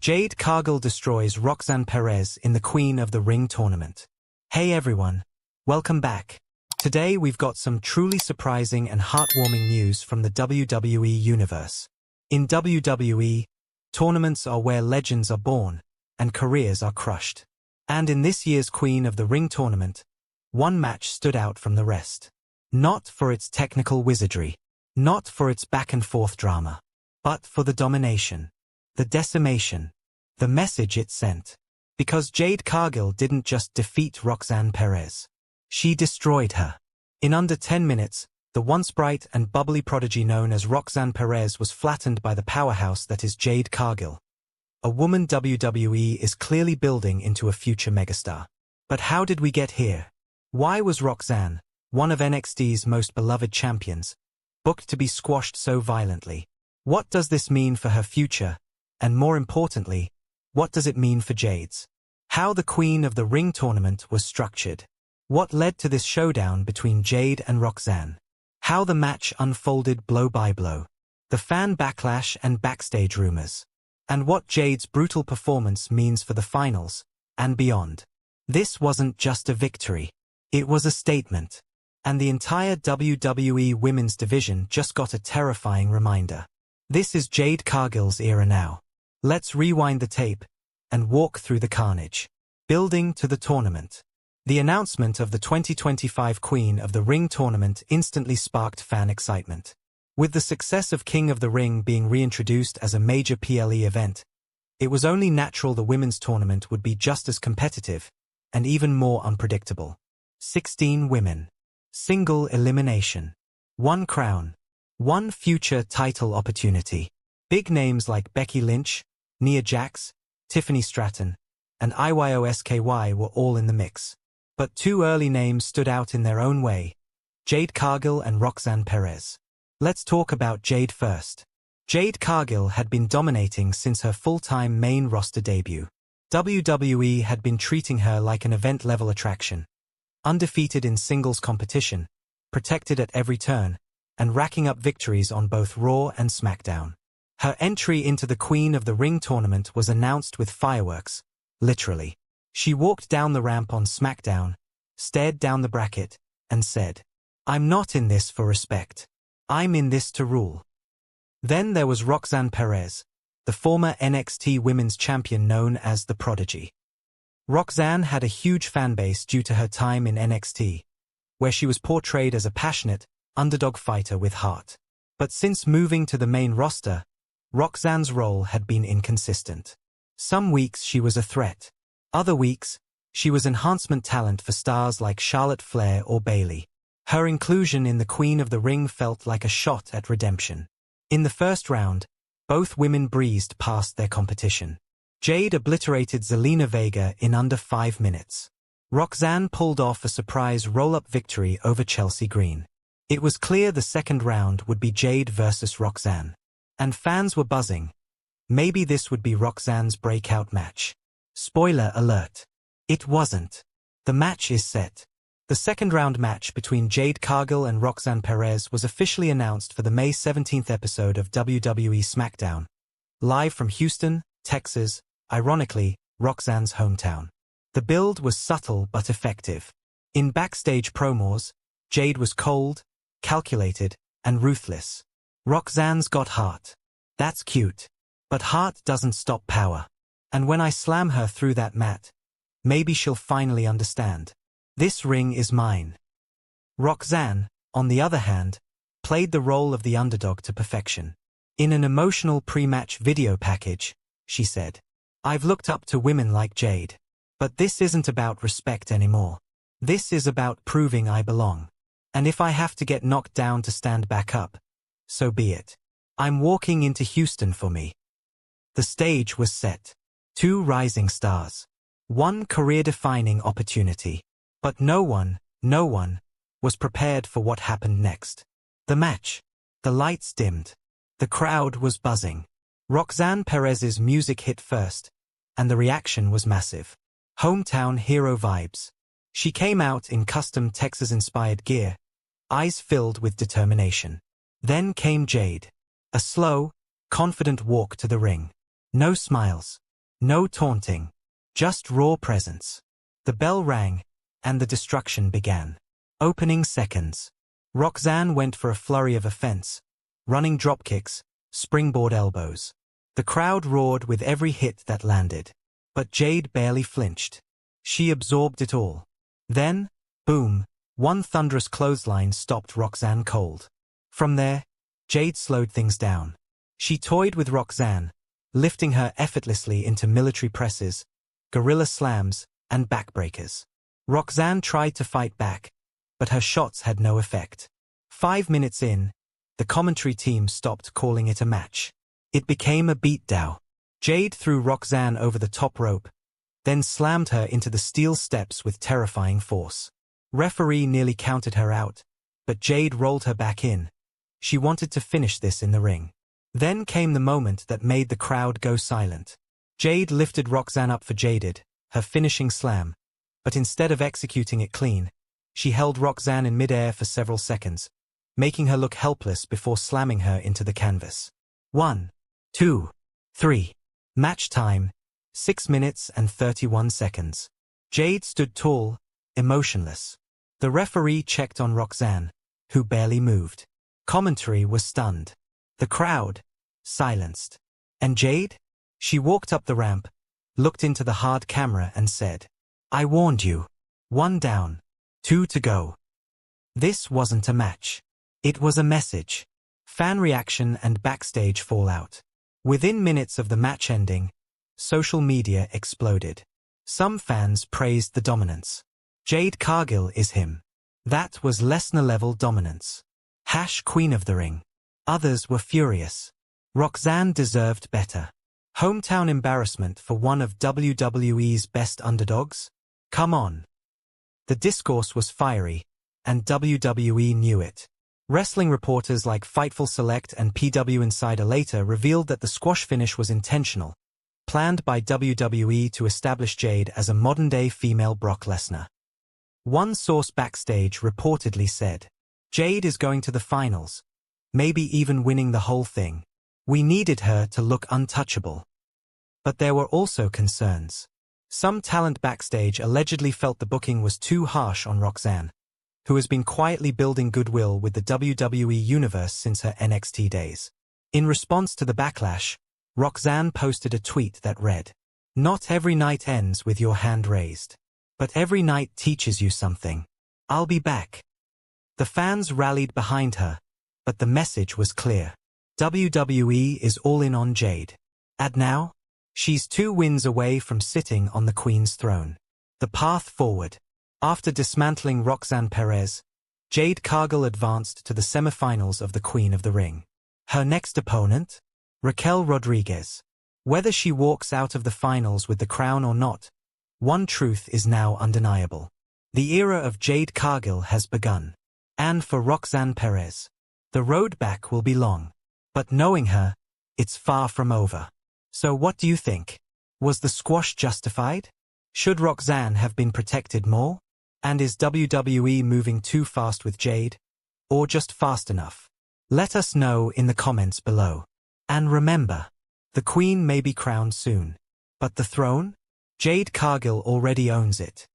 Jade Cargill destroys Roxanne Perez in the Queen of the Ring tournament. Hey everyone, welcome back. Today we've got some truly surprising and heartwarming news from the WWE Universe. In WWE, tournaments are where legends are born and careers are crushed. And in this year's Queen of the Ring tournament, one match stood out from the rest. Not for its technical wizardry, not for its back-and-forth drama, but for the domination, the decimation, the message it sent. Because Jade Cargill didn't just defeat Roxanne Perez. She destroyed her. In under 10 minutes, the once bright and bubbly prodigy known as Roxanne Perez was flattened by the powerhouse that is Jade Cargill. A woman WWE is clearly building into a future megastar. But how did we get here? Why was Roxanne, one of NXT's most beloved champions, booked to be squashed so violently? What does this mean for her future? And more importantly, what does it mean for Jade's? How the Queen of the Ring tournament was structured. What led to this showdown between Jade and Roxanne? How the match unfolded blow by blow. The fan backlash and backstage rumors. And what Jade's brutal performance means for the finals and beyond. This wasn't just a victory. It was a statement. And the entire WWE Women's division just got a terrifying reminder. This is Jade Cargill's era now. Let's rewind the tape and walk through the carnage. Building to the tournament. The announcement of the 2025 Queen of the Ring tournament instantly sparked fan excitement. With the success of King of the Ring being reintroduced as a major PLE event, it was only natural the women's tournament would be just as competitive and even more unpredictable. 16 women. Single elimination. One crown. One future title opportunity. Big names like Becky Lynch, Nia Jax, Tiffany Stratton, and IYOSKY were all in the mix. But two early names stood out in their own way, Jade Cargill and Roxanne Perez. Let's talk about Jade first. Jade Cargill had been dominating since her full-time main roster debut. WWE had been treating her like an event-level attraction. Undefeated in singles competition, protected at every turn, and racking up victories on both Raw and SmackDown. Her entry into the Queen of the Ring tournament was announced with fireworks, literally. She walked down the ramp on SmackDown, stared down the bracket, and said, "I'm not in this for respect. I'm in this to rule." Then there was Roxanne Perez, the former NXT Women's Champion known as the Prodigy. Roxanne had a huge fanbase due to her time in NXT, where she was portrayed as a passionate, underdog fighter with heart. But since moving to the main roster, Roxanne's role had been inconsistent. Some weeks she was a threat. Other weeks, she was enhancement talent for stars like Charlotte Flair or Bayley. Her inclusion in the Queen of the Ring felt like a shot at redemption. In the first round, both women breezed past their competition. Jade obliterated Zelina Vega in under 5 minutes. Roxanne pulled off a surprise roll-up victory over Chelsea Green. It was clear the second round would be Jade versus Roxanne. And fans were buzzing. Maybe this would be Roxanne's breakout match. Spoiler alert. It wasn't. The match is set. The second-round match between Jade Cargill and Roxanne Perez was officially announced for the May 17th episode of WWE SmackDown. Live from Houston, Texas, ironically, Roxanne's hometown. The build was subtle but effective. In backstage promos, Jade was cold, calculated, and ruthless. Roxanne's got heart. That's cute. But heart doesn't stop power. And when I slam her through that mat, maybe she'll finally understand. This ring is mine. Roxanne, on the other hand, played the role of the underdog to perfection. In an emotional pre-match video package, she said, "I've looked up to women like Jade. But this isn't about respect anymore. This is about proving I belong. And if I have to get knocked down to stand back up, so be it. I'm walking into Houston for me." The stage was set. Two rising stars. One career-defining opportunity. But no one was prepared for what happened next. The match. The lights dimmed. The crowd was buzzing. Roxanne Perez's music hit first, and the reaction was massive. Hometown hero vibes. She came out in custom Texas-inspired gear, eyes filled with determination. Then came Jade. A slow, confident walk to the ring. No smiles. No taunting. Just raw presence. The bell rang, and the destruction began. Opening seconds. Roxanne went for a flurry of offense, running dropkicks, springboard elbows. The crowd roared with every hit that landed. But Jade barely flinched. She absorbed it all. Then, boom, one thunderous clothesline stopped Roxanne cold. From there, Jade slowed things down. She toyed with Roxanne, lifting her effortlessly into military presses, gorilla slams, and backbreakers. Roxanne tried to fight back, but her shots had no effect. 5 minutes in, the commentary team stopped calling it a match. It became a beatdown. Jade threw Roxanne over the top rope, then slammed her into the steel steps with terrifying force. Referee nearly counted her out, but Jade rolled her back in. She wanted to finish this in the ring. Then came the moment that made the crowd go silent. Jade lifted Roxanne up for Jaded, her finishing slam, but instead of executing it clean, she held Roxanne in midair for several seconds, making her look helpless before slamming her into the canvas. 1, 2, 3. Match time, 6 minutes and 31 seconds. Jade stood tall, emotionless. The referee checked on Roxanne, who barely moved. Commentary was stunned. The crowd, silenced. And Jade? She walked up the ramp, looked into the hard camera and said, "I warned you. 1 down, 2 to go." This wasn't a match. It was a message. Fan reaction and backstage fallout. Within minutes of the match ending, social media exploded. Some fans praised the dominance. Jade Cargill is him. That was Lesnar-level dominance. Queen of the Ring. Others were furious. Roxanne deserved better. Hometown embarrassment for one of WWE's best underdogs? Come on. The discourse was fiery, and WWE knew it. Wrestling reporters like Fightful Select and PW Insider later revealed that the squash finish was intentional, planned by WWE to establish Jade as a modern-day female Brock Lesnar. One source backstage reportedly said, "Jade is going to the finals, maybe even winning the whole thing. We needed her to look untouchable." But there were also concerns. Some talent backstage allegedly felt the booking was too harsh on Roxanne, who has been quietly building goodwill with the WWE Universe since her NXT days. In response to the backlash, Roxanne posted a tweet that read, "Not every night ends with your hand raised. But every night teaches you something. I'll be back." The fans rallied behind her, but the message was clear. WWE is all in on Jade. And now, she's 2 wins away from sitting on the Queen's throne. The path forward. After dismantling Roxanne Perez, Jade Cargill advanced to the semifinals of the Queen of the Ring. Her next opponent? Raquel Rodriguez. Whether she walks out of the finals with the crown or not, one truth is now undeniable. The era of Jade Cargill has begun. And for Roxanne Perez, the road back will be long. But knowing her, it's far from over. So what do you think? Was the squash justified? Should Roxanne have been protected more? And is WWE moving too fast with Jade? Or just fast enough? Let us know in the comments below. And remember, the Queen may be crowned soon. But the throne? Jade Cargill already owns it.